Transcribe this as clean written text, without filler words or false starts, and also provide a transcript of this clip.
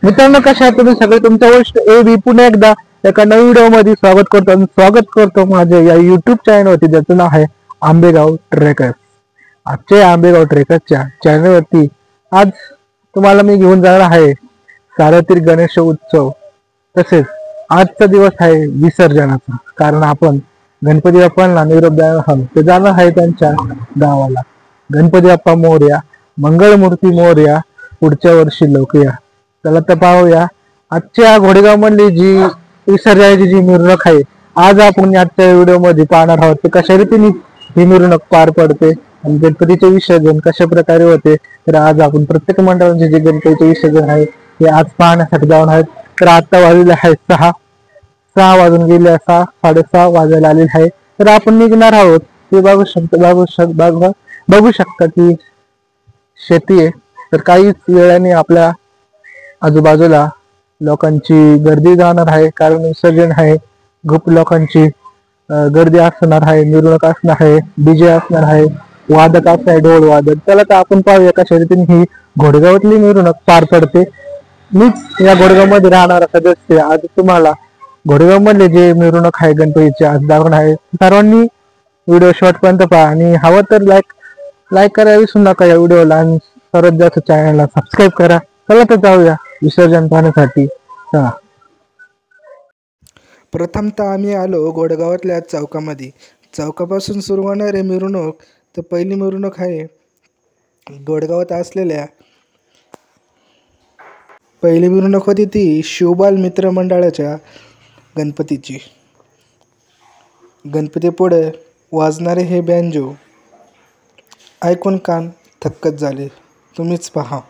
मित्रांनो, कशा आहात तुम्ही सगळे? तुमच्या गोष्ट ए पुन्हा एकदा एका नवीन व्हिडिओ मध्ये स्वागत करतो माझ्या या युट्यूब चॅनलवरती, ज्याचं नाव आहे आंबेगाव ट्रेकर्स. आजच्या आंबेगाव ट्रेकर्सच्या चॅनलवरती आज तुम्हाला मी घेऊन जाणार आहे सार्वत्रिक गणेश उत्सव. तसेच आजचा दिवस आहे विसर्जनाचा, कारण आपण गणपती बाप्पांना निरोप द्यायला हवं. ते जाणार आहे त्यांच्या गावाला. गणपती बाप्पा मोरया, मंगळमूर्ती मोरया, पुढच्या वर्षी लोक या. चला तर पाहूया आजच्या घोडेगाव मधली जी विसर्जनाची जी मिरवणूक आहे. आज आपण आजच्या व्हिडिओ मध्ये पाहणार आहोत की कशा रीतीने ही मिरवणूक पार पडते आणि गणपतीचे विसर्जन कशा प्रकारे होते. तर आज आपण प्रत्येक मंडळांचे जे गणपतीचे विसर्जन आहे हे आज पाहण्यासाठी जाऊन आहेत. तर आता वाजले आहेत सहा वाजून गेले, 6:30 वाजायला आलेले आहे. तर आपण निघणार आहोत. ते बघू शकता की शेती आहे. तर काहीच वेळाने आपल्या आजूबाजूला लोकांची गर्दी जाणार आहे, कारण विसर्जन आहे. खूप लोकांची गर्दी असणार आहे, मिरवणूक असणार आहे, डीजे असणार आहे, वादक असणार आहे, ढोल वादक. चला तर आपण पाहूया कशा रीतीने ही घोडेगावातली मिरवणूक पार पडते. मीच या घोडेगाव मध्ये राहणारा सदस्य आज तुम्हाला घोडेगाव मधले जे मिरवणूक आहे गणपतीची आज दाखवणार आहे. सर्वांनी व्हिडिओ शेवटपर्यंत पहा आणि हवं तर लाईक करायला विसरू नका या व्हिडिओला, आणि सर्वात जास्त चॅनलला सबस्क्राईब करा. चला तर जाऊया विसर्जन पाहण्यासाठी. चला. प्रथमतः आम्ही आलो घोडेगावातल्या चौकामध्ये. चौकापासून सुरू होणारी मिरवणूक. तर पहिली मिरवणूक आहे घोडेगावात असलेल्या, पहिली मिरवणूक होती ती शिवबाल मित्र मंडळाच्या गणपतीची. गणपती पुढे वाजणारे हे बँजो ऐकून कान थक्कच झाले. तुम्हीच पहा.